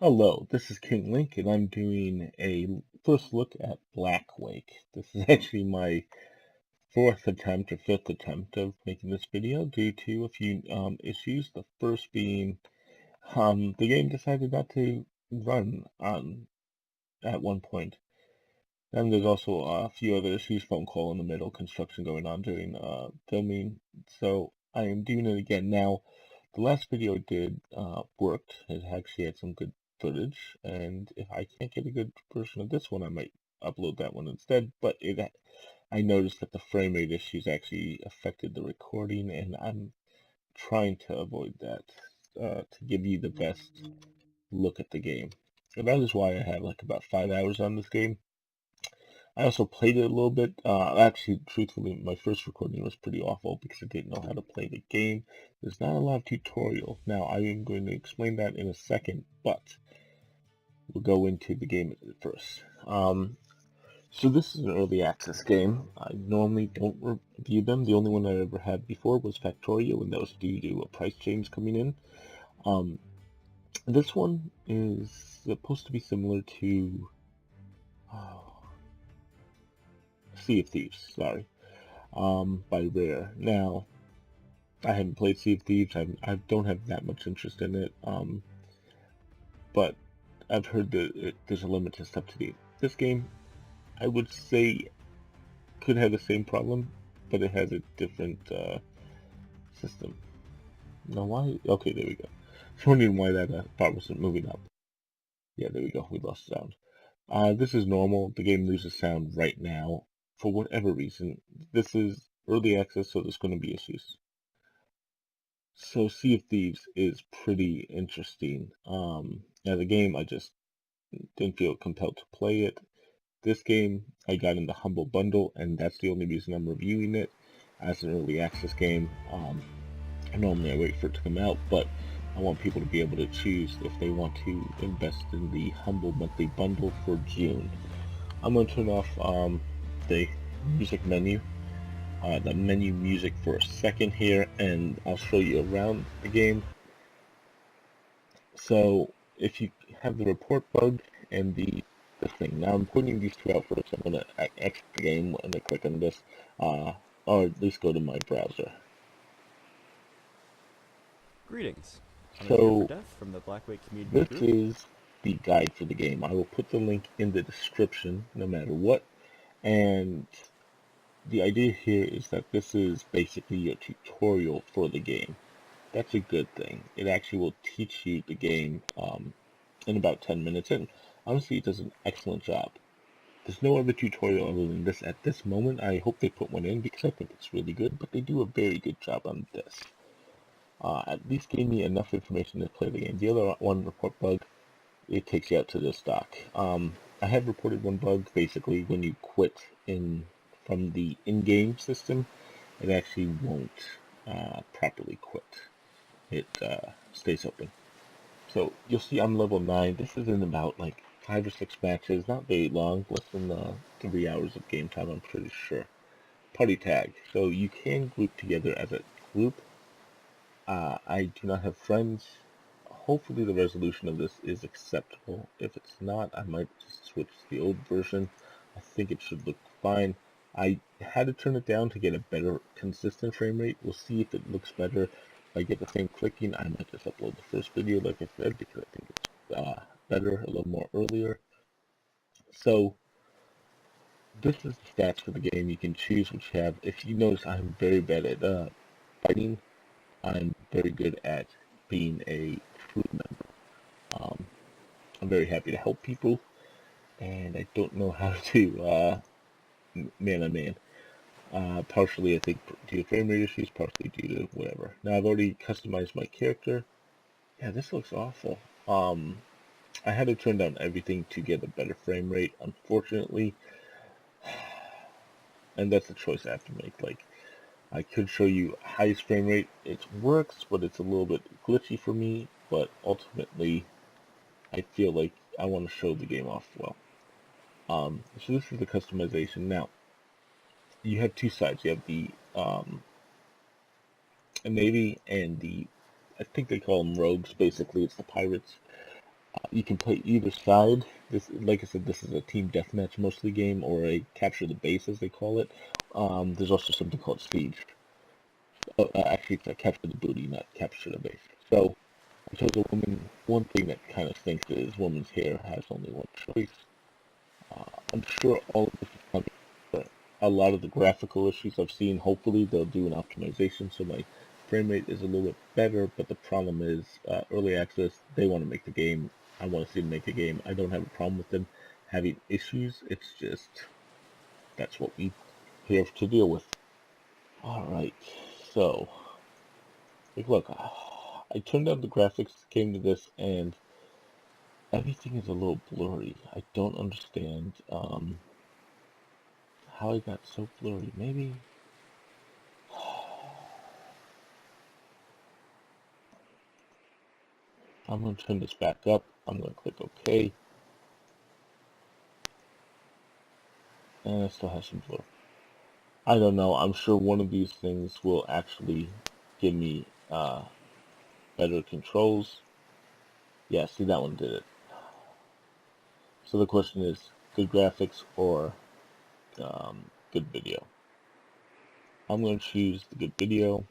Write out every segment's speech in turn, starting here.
Hello, this is King Link, and I'm doing a first look at Blackwake. This is actually my fourth attempt or fifth attempt of making this video due to a few issues. The first being the game decided not to run at one point. Then there's also a few other issues, phone call in the middle, construction going on during filming. So I am doing it again now. The last video I did worked. It actually had some good footage, and if I can't get a good version of this one, I might upload that one instead. But I noticed that the frame rate issues actually affected the recording, and I'm trying to avoid that to give you the best look at the game. And that is why I have like about 5 hours on this game. I also played it a little bit. Actually, truthfully, my first recording was pretty awful because I didn't know how to play the game. There's not a lot of tutorial. Now, I am going to explain that in a second, but we'll go into the game first. So this is an early access game. I normally don't review them. The only one I ever had before was Factorio, and that was due to a price change coming in. This one is supposed to be similar to Sea of Thieves, sorry, by Rare. Now, I haven't played Sea of Thieves. I don't have that much interest in it. But I've heard that there's a limited stuff to do. This game, I would say, could have the same problem, but it has a different system. Now, why? Okay, there we go. I was wondering why that part wasn't moving up. Yeah, there we go. We lost sound. This is normal. The game loses sound right now for whatever reason. This is early access, so there's going to be issues. So Sea of Thieves is pretty interesting. As a game, I just didn't feel compelled to play it. This game, I got in the Humble Bundle, and that's the only reason I'm reviewing it as an early access game. Normally I wait for it to come out, but I want people to be able to choose if they want to invest in the Humble Monthly Bundle for June. I'm going to turn off the music menu. The menu music for a second here, and I'll show you around the game. So if you have the report bug and the thing, now I'm pointing these two out first. I'm going to exit the game and I click on this, or at least go to my browser. Greetings. I'm here for So Death from the Blackwake community this group. is the guide for the game. I will put the link in the description no matter what, and the idea here is that this is basically a tutorial for the game. That's a good thing. It actually will teach you the game in about 10 minutes, and honestly, it does an excellent job. There's no other tutorial other than this at this moment. I hope they put one in because I think it's really good, but they do a very good job on this. At least gave me enough information to play the game. The other one, report bug, it takes you out to this dock. I have reported one bug. Basically, when you quit from the in-game system, it actually won't properly quit. It stays open. So you'll see I'm level 9. This is in about like 5 or 6 matches, not very long, less than 3 hours of game time, I'm pretty sure. Party tag. So you can group together as a group. I do not have friends. Hopefully the resolution of this is acceptable. If it's not, I might just switch to the old version. I think it should look fine. I had to turn it down to get a better consistent frame rate. We'll see if it looks better. If I get the same clicking, I might just upload the first video like I said because I think it's better, a little more earlier. So this is the stats for the game. You can choose what you have. If you notice, I'm very bad at fighting. I'm very good at being a crew member. I'm very happy to help people, and I don't know how to man-on-man. Partially, I think, due to frame rate issues, partially due to whatever. Now, I've already customized my character. Yeah, this looks awful. I had to turn down everything to get a better frame rate, unfortunately. And that's a choice I have to make. Like, I could show you highest frame rate. It works, but it's a little bit glitchy for me. But ultimately, I feel like I want to show the game off well. So this is the customization. Now, you have two sides. You have the Navy and I think they call them rogues. Basically, it's the pirates. You can play either side. This, like I said, this is a team deathmatch mostly game, or a capture the base as they call it. There's also something called siege. Actually, it's a capture the booty, not capture the base. So I chose a woman. One thing that kind of stinks is woman's hair has only one choice. I'm sure all of this is coming. But a lot of the graphical issues I've seen, hopefully they'll do an optimization so my frame rate is a little bit better. But the problem is, early access, they want to make the game. I want to see them make the game. I don't have a problem with them having issues. It's just that's what we have to deal with. All right, so look, I turned down the graphics, came to this, and everything is a little blurry. I don't understand how it got so blurry. Maybe I'm going to turn this back up. I'm going to click OK. And it still has some blur. I don't know. I'm sure one of these things will actually give me better controls. Yeah, see, that one did it. So the question is, good graphics or good video? I'm going to choose the good video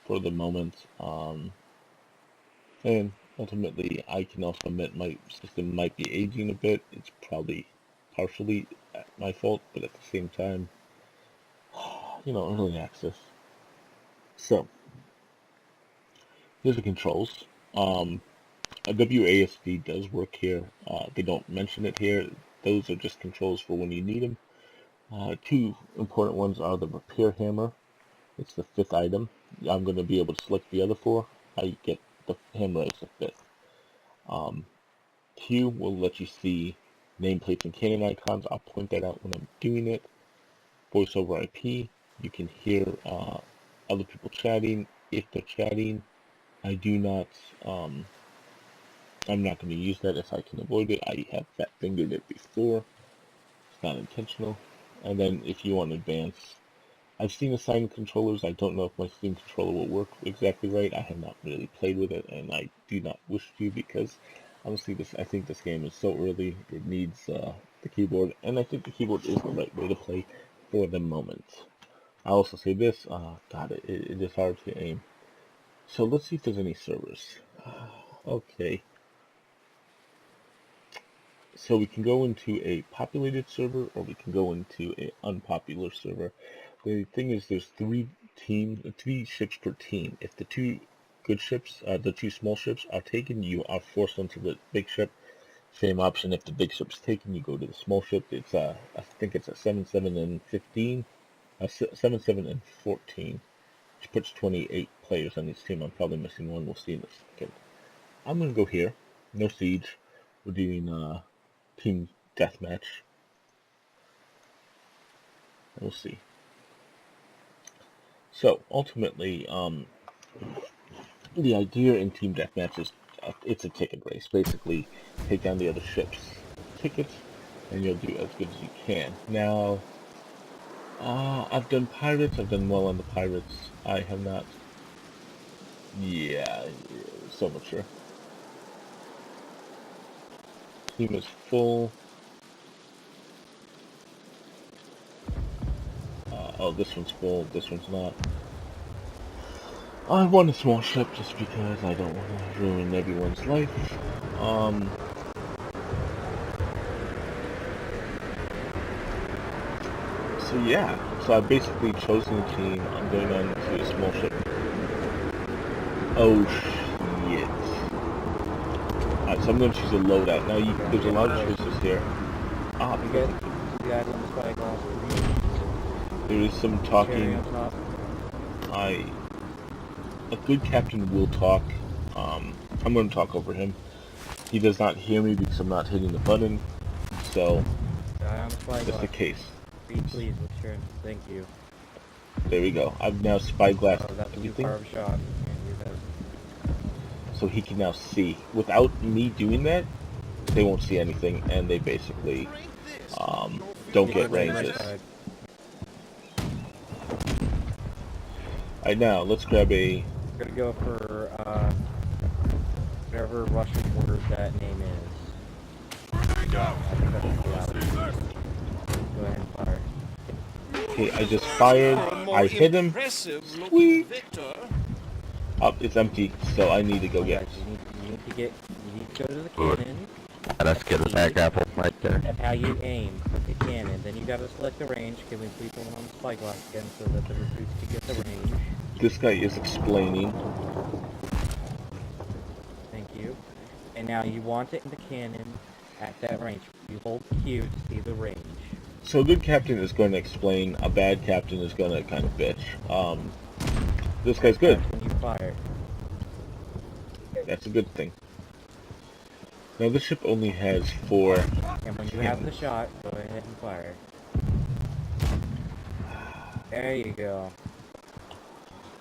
for the moment. And ultimately, I can also admit my system might be aging a bit. It's probably partially my fault, but at the same time, early access. So, here's the controls. A WASD does work here. They don't mention it here. Those are just controls for when you need them. Two important ones are the repair hammer. It's the fifth item. I'm going to be able to select the other four. I get the hammer as the fifth. Q will let you see nameplates and cannon icons. I'll point that out when I'm doing it. Voice over IP. You can hear other people chatting if they're chatting. I do not. I'm not going to use that if I can avoid it. I have fat fingered it before. It's not intentional. And then if you want advanced, I've seen assigned controllers. I don't know if my Steam controller will work exactly right. I have not really played with it, and I do not wish to because honestly, I think this game is so early. It needs the keyboard, and I think the keyboard is the right way to play for the moment. I also say this. God, it is hard to aim. So let's see if there's any servers. Okay. So we can go into a populated server, or we can go into an unpopular server. The thing is, there's three ships per team. If the two good ships, the two small ships are taken, you are forced onto the big ship. Same option. If the big ship's taken, you go to the small ship. It's I think it's a 7, 7, and 15, 7, 7, and 14, which puts 28 players on each team. I'm probably missing one. We'll see in a second. I'm gonna go here. No siege. We're doing team deathmatch. We'll see. So ultimately, the idea in team deathmatch is it's a ticket race. Basically, take down the other ship's tickets, and you'll do as good as you can. Now, I've done pirates. I've done well on the pirates. I have not. Yeah, so mature. Team is full. Oh, this one's full. This one's not. I want a small ship just because I don't want to ruin everyone's life. So yeah, so I've basically chosen a team. I'm going on to a small ship. Oh shit. Alright, so I'm going to choose a loadout. Now there's a lot of choices here. There is some talking. A good captain will talk. I'm going to talk over him. He does not hear me because I'm not hitting the button. So that's the case. Please, return. Thank you. There we go. I've now spyglassed everything. So he can now see. Without me doing that, they won't see anything, and they basically don't get ranges. Alright, now let's grab a... Gonna go for whatever whatever Russian word that name is. Go ahead and fire. Okay, I just fired. I hit him. Sweet. Oh, it's empty, so I need to go get it. You need to go to the cannon. Let's get the back apple right there. That's how you aim with the cannon. Then you gotta select the range. Can we please put on the spyglass again so that the recruits can get the range? This guy is explaining. Thank you. And now you want it in the cannon at that range. You hold Q to see the range. So a good captain is going to explain. A bad captain is going to kind of bitch. This guy's good. That's when you fire. That's a good thing. Now this ship only has 4. And when you have the shot, go ahead and fire. There you go.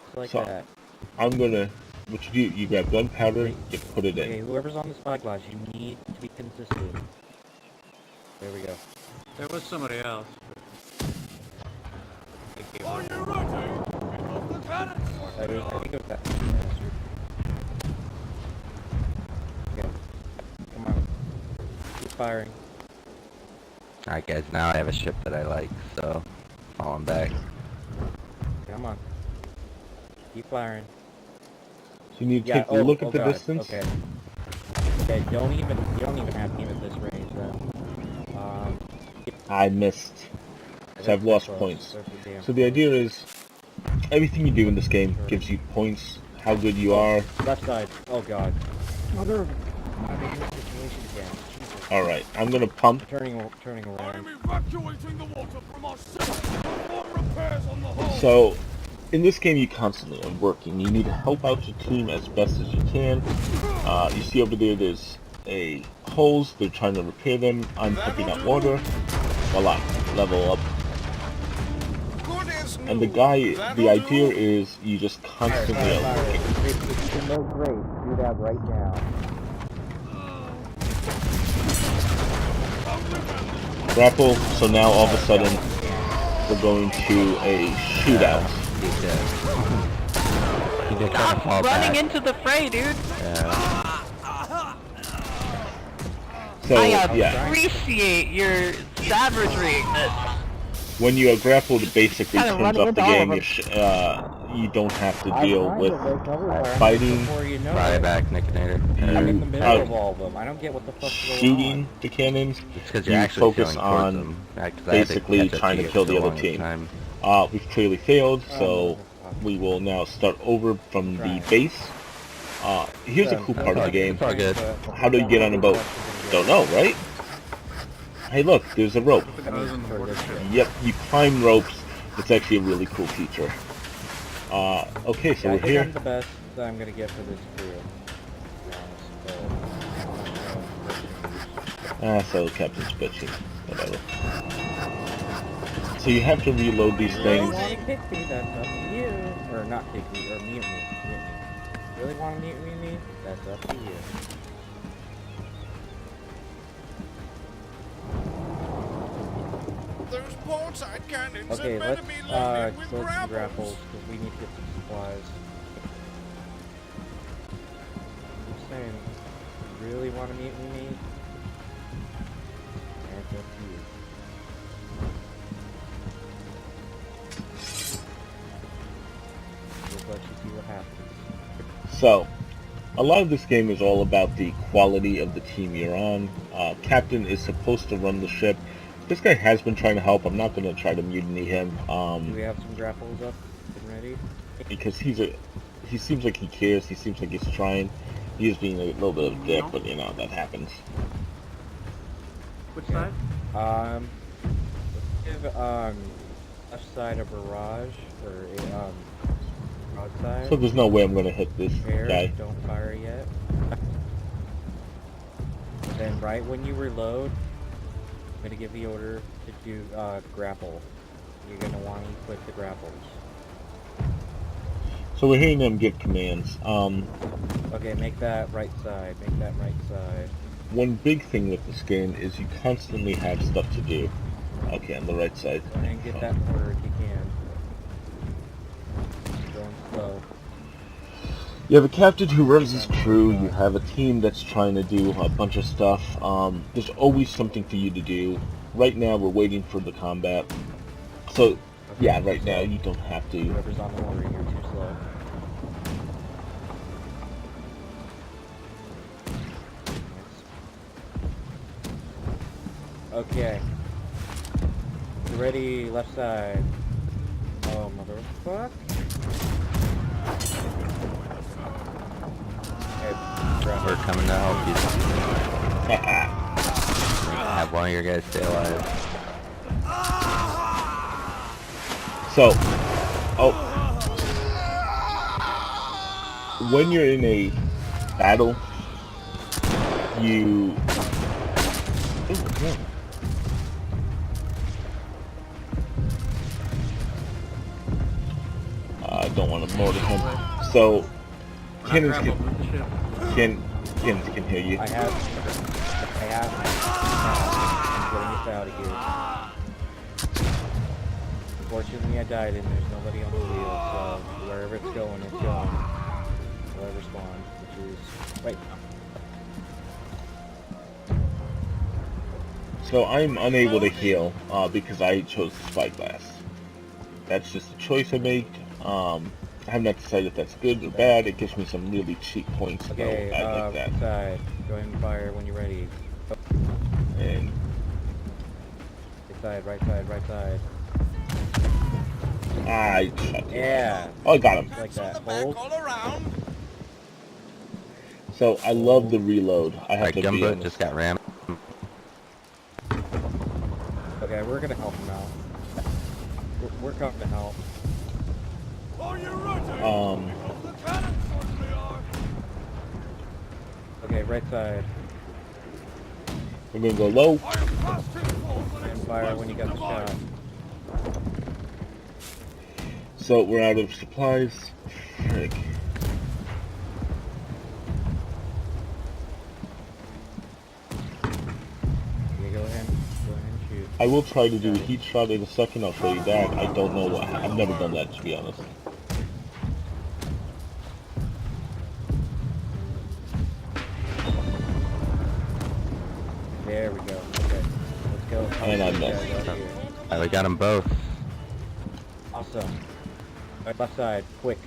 Just like So, that. I'm gonna. What you do? You grab gunpowder. You put it Okay, in. whoever's on the spyglass, you need to be consistent. There we go. There was somebody else. I think it was that bastard. Okay. Come on. Keep firing. Alright guys, now I have a ship that I like, so falling back. Come on. Keep firing. So you need to take a look at the God. distance. Okay. Okay, you don't even have to aim at this range then. I missed. So I've lost points. So the idea is, everything you do in this game gives you points, how good you are. Left side. Oh god. Mother. I'm in this situation again. Jesus. Alright, I'm gonna pump. Turning around. Evacuating the water from our city. Perform repairs on the hull. So, in this game you constantly are working. You need to help out your team as best as you can. You see over there, there's a holes. They're trying to repair them. I'm pumping out water. Voila, level up. And the idea is you just constantly are working. If you know great, do that right now. Grapple, so now all of a sudden we're going to a shootout. Stop running into the fray, dude! So, I yeah, appreciate your savagery. when you are grappled, it basically Kinda turns running off the into all game. of You don't have to deal with fighting, Before you know Fly it. back, Nickinator. I'm in the middle of all of them. I don't get what the fuck's going shooting on. the cannons. It's because you're You actually focus feeling towards on them. basically trying to kill the other team. We've clearly failed, so we will now start over from the base. Here's a cool part of the game. It's all good. How do you get on a boat? Don't know, right? Hey look, there's a rope. Yep, you climb ropes. It's actually a really cool feature. Okay, so I we're think here. I'm the best that I'm gonna get for this crew. To be honest, So Captain's bitching. Whatever. So you have to reload these Really things. want to kick me? That's up to you. Or not kick me, or mute me. Mute me. Really want to mute me? That's up to you. Those portside cannons Okay, are meant let's to be loaded with load some grapples. grapples because we need to get some supplies. I'm just saying, really want to mute me? That's up to you. We'll let you see what happens. So, a lot of this game is all about the quality of the team you're on. Captain is supposed to run the ship. This guy has been trying to help. I'm not going to try to mutiny him. Do we have some grapples up and ready? Because he seems like he cares. He seems like he's trying. He is being a little bit of a dick, but you know, that happens. Which side? Let's give left side a barrage or a broadside. So there's no way I'm going to hit this Prepare, guy. don't fire yet. Then right when you reload, I'm gonna give the order to do grapple. You're gonna want to equip the grapples. So we're hearing them give commands. Okay, make that right side. Make that right side. One big thing with this game is you constantly have stuff to do. Okay, on the right side. Go ahead and get that order if you can. Just going slow. You have a captain who runs his crew, you have a team that's trying to do a bunch of stuff. There's always something for you to do. Right now we're waiting for the combat. So, yeah, right now you don't have to. Whoever's on the water, you're too slow. Okay. You ready? Left side. Oh, motherfuck. Hey, We're coming to help you. Have one of your guys stay alive. So, when you're in a battle, you... I don't want to motor him. So, cannons can hear you. I have. I'm getting us out of here. Unfortunately, I died and there's nobody on the wheel, so wherever it's going, it's going. Wherever spawns, which is right now. So I'm unable to heal because I chose the spyglass. That's just a choice I made. I have not decided if that's good or bad. It gives me some really cheap points. Okay, I like that. side. Go ahead and fire when you're ready. And Right side. I shot him. Yeah. Oh, I got him. Like that. Back Hold. all around. So I love the reload. I have Alright, to be Gumboot honest. just got rammed. Okay, we're gonna help him out. We're coming to help. Are you ready? Um, The cannon certainly are. Okay, right side. we're gonna go low. I am casting forth an And fire when you got the shot. So we're out of supplies. Frick. Okay, go ahead and shoot. I will try to do a heat shot in a second. I'll show you that. I don't know what. I've never done that, to be honest. There we go. Okay, let's go. And I Guys missed. out here. Alright, we got them both. Awesome. Right, left side, quick.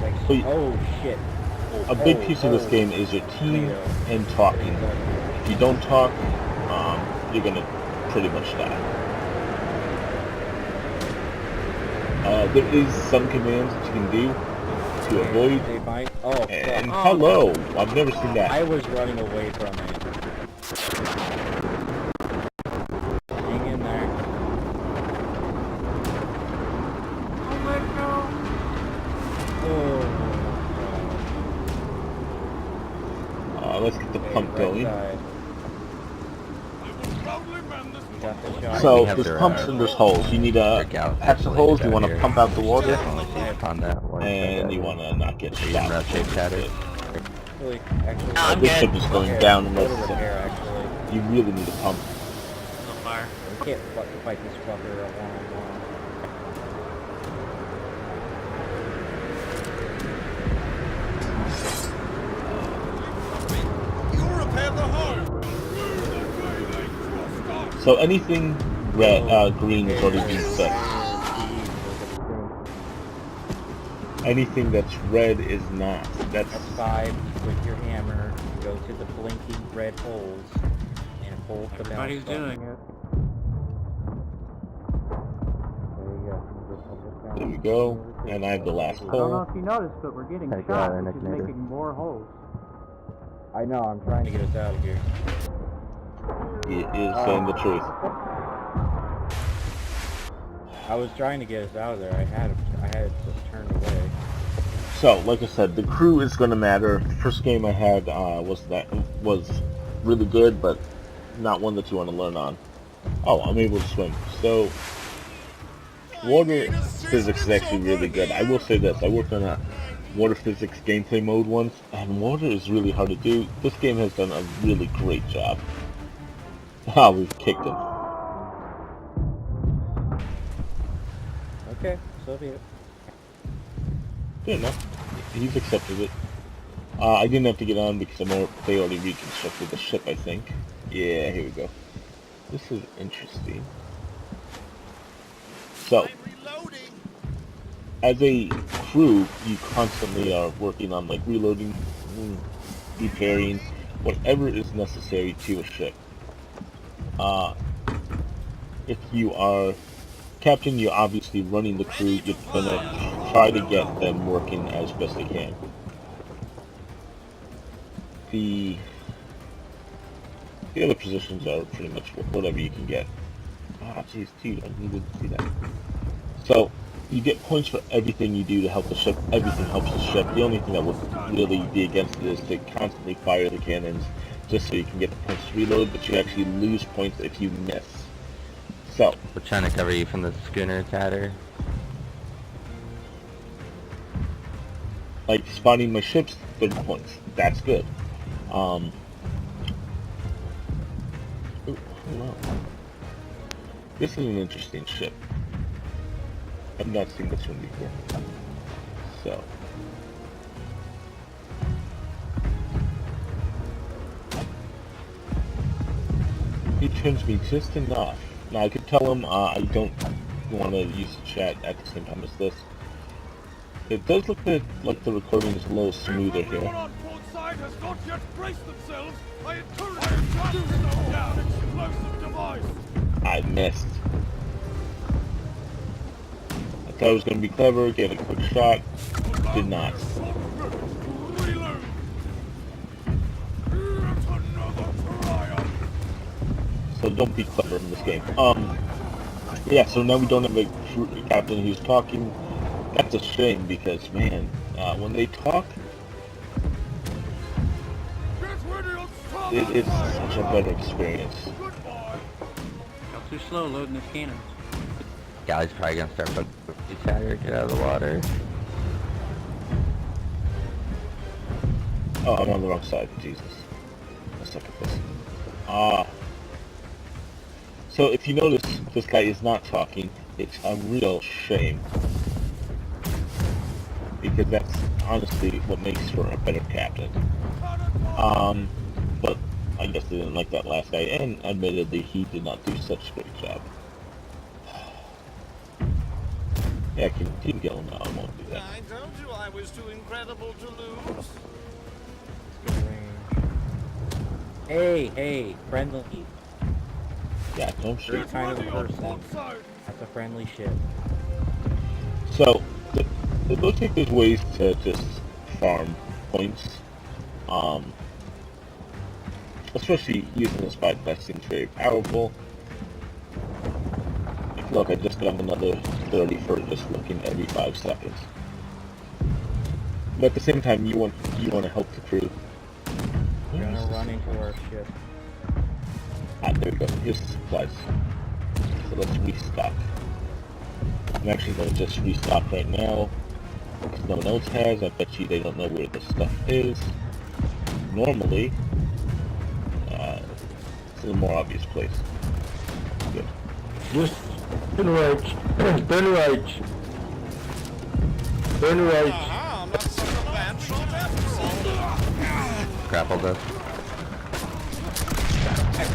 Like, So you- oh shit. A big piece of this game is your team and talking. If you don't talk, you're gonna pretty much die. There is some commands that you can do to avoid. They might. Oh, And fuck. hello, I've never seen that. I was running away from it. Hang in there. Oh my god. Oh. Let's get the pump Right going. side. I will proudly mend this You got the shot. So We have there's their, pumps and there's holes. You need to patch the holes. You want to pump out the water, Definitely see on that one. and you want to not get Are you shot. in rough shape, Chatter? Actually, I'm This good. ship is going okay, down go unless to repair, actually. you really need a pump. So far. We can't fight this fucker at one-on-one. You repair the hull. So anything red, green is already been fixed. Anything that's red is not. That's F5 with your hammer, go to the blinking red holes, and hold the mouse Everybody's button. doing it. there we go. And I have the last I don't know hole. if you noticed, but we're getting Hey, shot, Nick which is Nader. making more holes. I know, I'm trying to get us out of here. He is saying the truth. I was trying to get us out of there. I had it just turned away. So, like I said, the crew is going to matter. The first game I had was really good, but not one that you want to learn on. Oh, I'm able to swim. So, water physics is actually really good. I will say this, I worked on a water physics gameplay mode once, and water is really hard to do. This game has done a really great job. Ah, we've kicked him. Okay, so So be it. Fair enough. He's accepted it. I didn't have to get on because they already reconstructed the ship, I think. Yeah, here we go. This is interesting. So, as a crew, you constantly are working on like reloading, repairing, whatever is necessary to a ship. If you are captain, you're obviously running the crew. You're gonna try to get them working as best they can. The other positions are pretty much whatever you can get. Ah, jeez, dude, I needed to see that. So, you get points for everything you do to help the ship. Everything helps the ship. The only thing that would really be against it is to constantly fire the cannons just so you can get the points to reload, but you actually lose points if you miss. So, We're trying to cover you from the schooner, Tatter. like spotting my ships, 30 points. That's good. Ooh, hello. This is an interesting ship. I've not seen this one before. So. He turns me just enough. Now I could tell him I don't want to use the chat at the same time as this. It does look like the recording is a little smoother here. Everyone on port side has not yet braced themselves. I encourage you to do so down explosive device. I missed. I thought I was going to be clever, get a quick shot. Did not. Reload. Yet another triumph. So don't be clever in this game. Yeah, so now we don't have a captain who's talking. That's a shame because, man, when they talk, it's such a better experience. Got too slow loading his cannons. Galley's probably gonna start putting you, Tatter. Get out of the water. Oh, I'm on the wrong side. Jesus. I suck at this. So if you notice, this guy is not talking. It's a real shame. Because that's honestly what makes for a better captain. But I guess they didn't like that last guy, and admittedly, he did not do such a great job. Yeah, I can keep going now. I won't do that. I told you I was too incredible to lose. Good range. Hey, friendly. Yeah, don't shoot. You're kind of a person. That's a friendly ship. So, it looks like there's ways to just farm points. Especially using the spot, that seems very powerful. Look, I just got another 30 for just looking every 5 seconds. But at the same time, you want to help the crew. We're gonna run into our ship. Ah, there we go. Here's the supplies. So let's restock. I'm actually going to just restock right now. Because no one else has. I bet you they don't know where the stuff is. Normally, it's a more obvious place. Good. Just turn right. Turn right. Turn right. Aha, I'm not such a bad shot after all. Grappled us.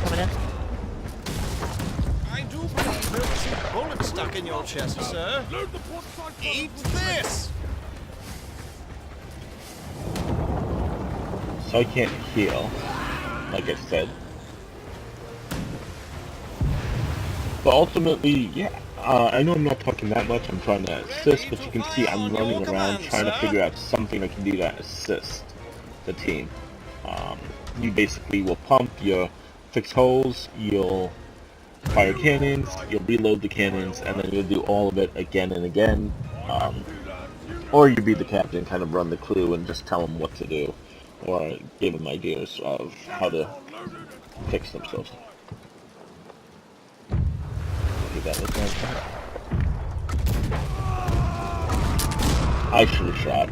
Coming in. I do believe there was a bullet stuck in your chest, sir. Load the port side. Eat this! So I can't heal, like I said. But ultimately, yeah, I know I'm not talking that much, I'm trying to assist, but you can see I'm running around trying to figure out something I can do to assist the team. You basically will pump, you'll fix holes, you'll fire cannons, you'll reload the cannons, and then you'll do all of it again and again. Or you be the captain, kind of run the crew and just tell them what to do, or give them ideas of how to fix themselves. That was my shot. I should have shot.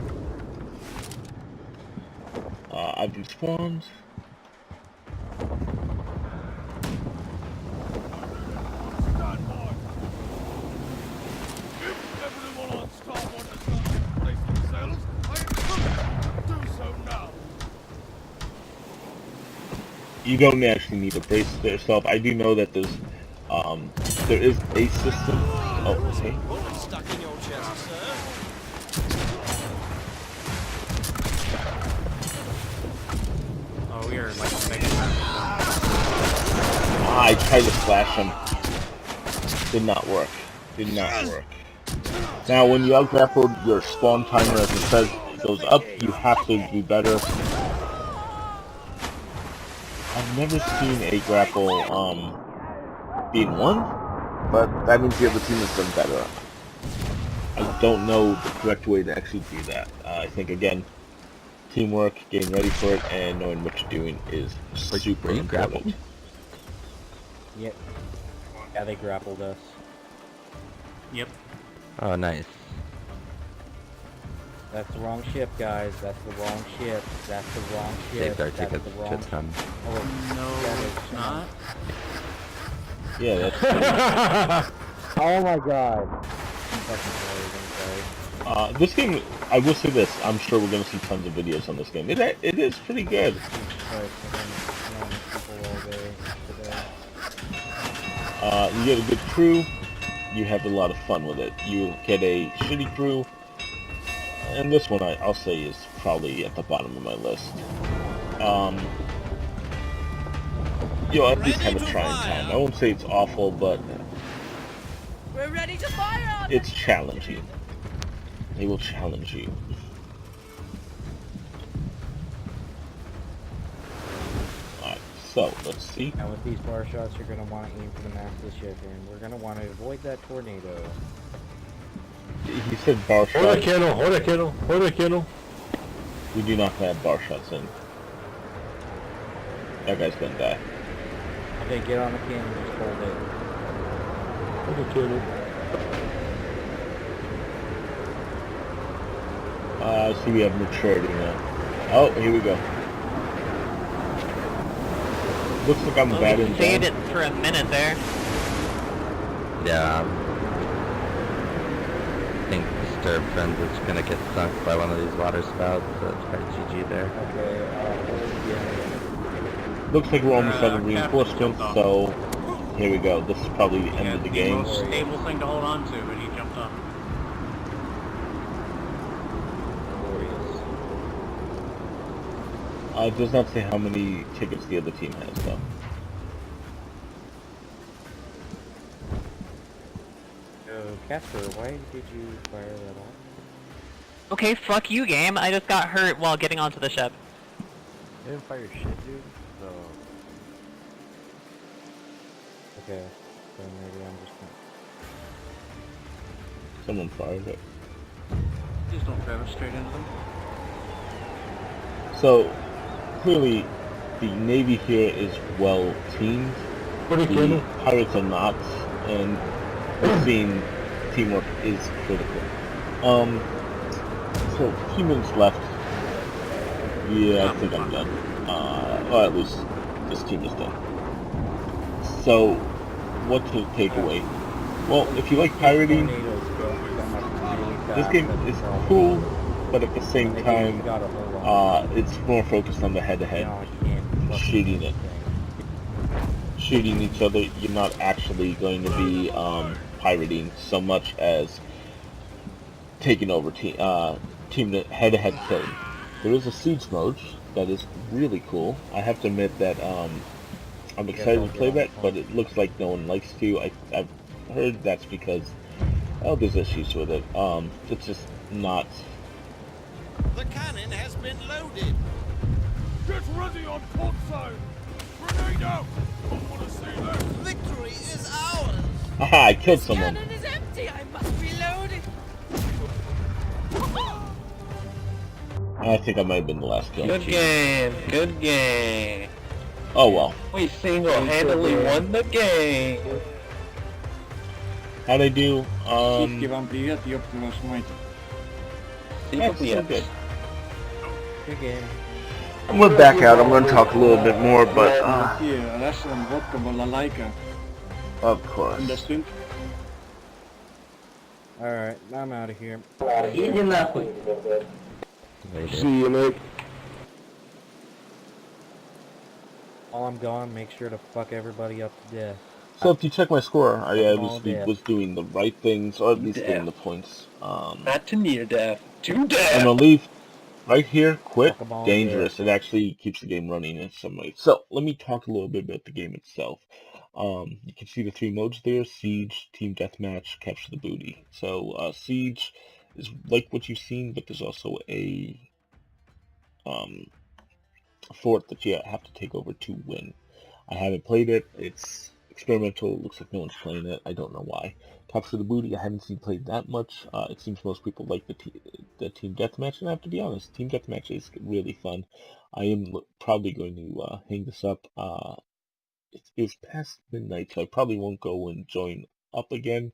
I've respawned. Stand by. Keep everyone on you don't actually need to brace yourself. I do know that there is a system. Oh, okay. Bullet stuck in your chest, sir. Oh, we are like mega fast. I tried to slash him. Did not work. Did not work. Now, when you out-grappled, your spawn timer, as it says, goes up. You have to do better. I've never seen a grapple being won, but that means the other team has done better. I don't know the correct way to actually do that. I think, again, teamwork, getting ready for it, and knowing what you're doing is super you important. grappled? Yep. Yeah, they grappled us. Yep. Oh, nice. That's the wrong ship, guys. That's the wrong ship. That's the wrong ship. Saved our That's tickets the to wrong. ton. Oh, No, yeah, it's not. Yeah, that's oh my god. I'm fucking sorry. this game. I will say this. I'm sure we're gonna see tons of videos on this game. It is pretty good. You get a good crew. You have a lot of fun with it. You get a shitty crew. And this one, I'll say, is probably at the bottom of my list. You'll at least have a trying time. I won't say it's awful, but We're ready to fire! it's challenging. They will challenge you. Alright, so, let's see. And with these bar shots, you're going to want to aim for the mast of the ship, and we're going to want to avoid that tornado. He said bar Hold that shots. candle, hold that candle, hold that candle. We do not have bar shots in. That guy's gonna die. Okay, get on the can and just hold it. Hold the candle. I see we have maturity now. Oh, here we go. Looks like I'm bad in Stayed it for a minute there. Yeah. I think Disturb Friends is gonna get sunk by one of these water spouts, so it's probably GG there. Okay, yeah. Looks like we're almost out of reinforcements, jumped off. so here we go. This is probably the end of the The game. most stable thing to hold on to, and he jumped off. It does not say how many tickets the other team has, though. Casper, why did you fire that off? Okay, fuck you, game. I just got hurt while getting onto the ship. You didn't fire shit, dude? So... Okay, so maybe I'm just gonna... Someone fired it. Just don't grab it straight into them. So, clearly, the Navy here is well teamed. Hold the The candle. pirates are not, and we're seeing teamwork is critical. So, a few minutes left. Yeah, I think I'm done. Or at least this team is done. So, what to take away? Well, if you like pirating, this game is cool, but at the same time, it's more focused on the head-to-head, shooting it. Shooting each other, you're not actually going to be pirating so much as taking over team head-to-head killing. There is a siege mode that is really cool. I have to admit that I'm excited to play that, but it looks like no one likes to. I've heard that's because there's issues with it. It's just not. The cannon has been loaded. Get ready on port side! Grenade out! I want to see this! Victory is ours. Haha, I killed someone. Cannon is empty! I must reload it! I think I might have been the last kill. Good game, good game. Oh well. We single-handedly won the game. How'd I do? вам привет, ёпта вашу мать. That's so good. Good game. I'm gonna back out. I'm gonna talk a little bit more, but Russian vodka balalaika. of course. Understood? Alright, I'm out of here. Иди нахуй. See you, mate. While I'm gone, make sure to fuck everybody up to death. So if you check my score, I them all obviously dead. was doing the right things, or at least Death. getting the points. Not to near death. To I'm death! gonna leave right here. Quit. Fuck 'em all Dangerous. It actually keeps the game running in some way. So let me talk a little bit about the game itself. You can see the 3 modes there: Siege, Team Deathmatch, Capture the Booty. So Siege is like what you've seen, but there's also a fort that you have to take over to win. I haven't played it. It's experimental. It looks like no one's playing it. I don't know why. Capture the Booty, I haven't seen played that much. It seems most people like the Team Deathmatch, and I have to be honest, Team Deathmatch is really fun. I am probably going to hang this up. It's past midnight, so I probably won't go and join up again.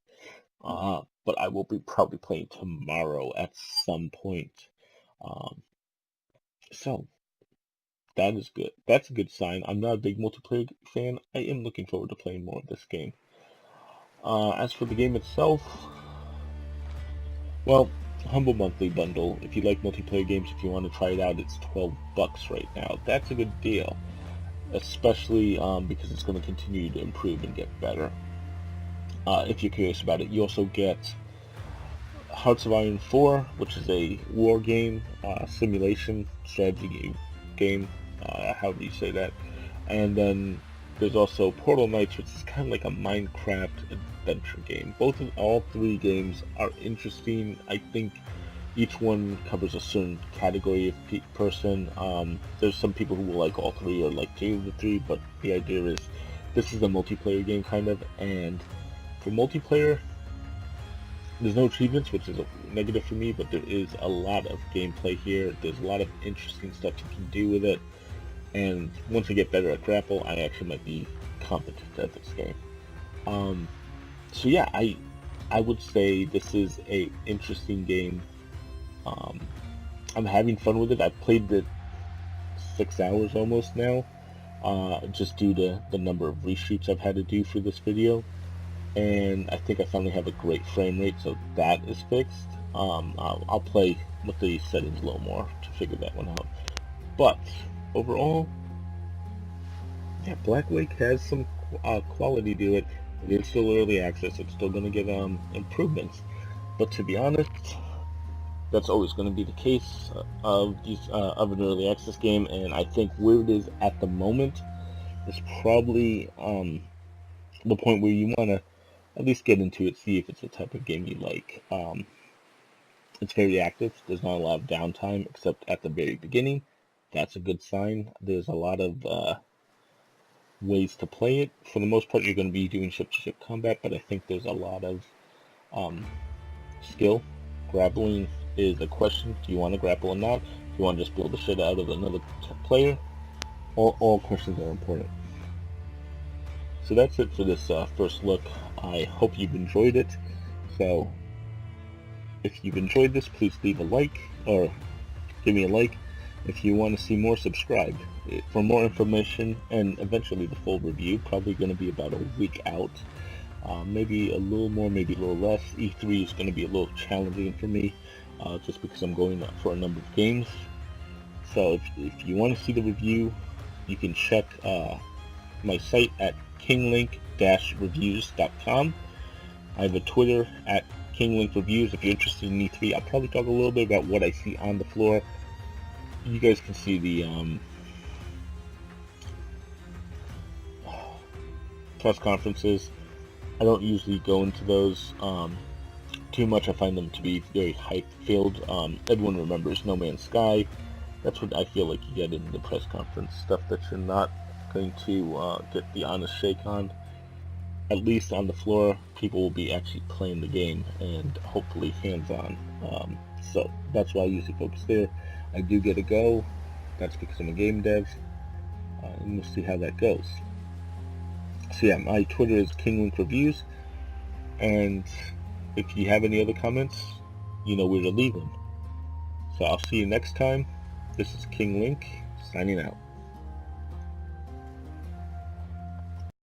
But I will be probably playing tomorrow at some point. So that is good. That's a good sign. I'm not a big multiplayer fan. I am looking forward to playing more of this game. As for the game itself, well, Humble Monthly Bundle. If you like multiplayer games, if you want to try it out, it's $12 right now. That's a good deal, especially because it's going to continue to improve and get better. If you're curious about it, you also get Hearts of Iron 4, which is a war game, simulation, strategy game, however you say that. And then there's also Portal Knights, which is kind of like a Minecraft adventure game. All 3 games are interesting. I think each one covers a certain category of person. There's some people who will like all 3 or like 2 of the 3, but the idea is this is a multiplayer game kind of, and for multiplayer, there's no achievements, which is a negative for me, but there is a lot of gameplay here. There's a lot of interesting stuff you can do with it, and once I get better at grapple, I actually might be competent at this game. So yeah, I would say this is a interesting game. I'm having fun with it. I've played it 6 hours almost now, just due to the number of reshoots I've had to do for this video. And I think I finally have a great frame rate, so that is fixed. I'll play with the settings a little more to figure that one out. But overall, yeah, Blackwake has some quality to it. It is still early access. It's still going to get improvements. But to be honest, that's always going to be the case of an early access game. And I think where it is at the moment is probably the point where you want to at least get into it, see if it's the type of game you like. It's very active. There's not a lot of downtime except at the very beginning. That's a good sign. There's a lot of ways to play it. For the most part, you're going to be doing ship-to-ship combat, but I think there's a lot of skill. Grappling is a question. Do you want to grapple or not? Do you want to just blow the shit out of another player? All questions are important. So that's it for this first look. I hope you've enjoyed it. So if you've enjoyed this, please leave a like, or give me a like. If you want to see more, subscribe. For more information, and eventually the full review, probably going to be about a week out. Maybe a little more, maybe a little less. E3 is going to be a little challenging for me, just because I'm going for a number of games. So if you want to see the review, you can check my site at kinglink-reviews.com. I have a Twitter at kinglink-reviews. If you're interested in E3, I'll probably talk a little bit about what I see on the floor. You guys can see the press conferences. I don't usually go into those too much. I find them to be very hype-filled. Everyone remembers No Man's Sky. That's what I feel like you get in the press conference, stuff that you're not going to get the honest shake on. At least on the floor, people will be actually playing the game and hopefully hands-on. So that's why I usually focus there. I do get a go. That's because I'm a game dev, and we'll see how that goes. So yeah, my Twitter is kinglink-reviews, and if you have any other comments, you know where to leave them. So I'll see you next time. This is King Link, signing out.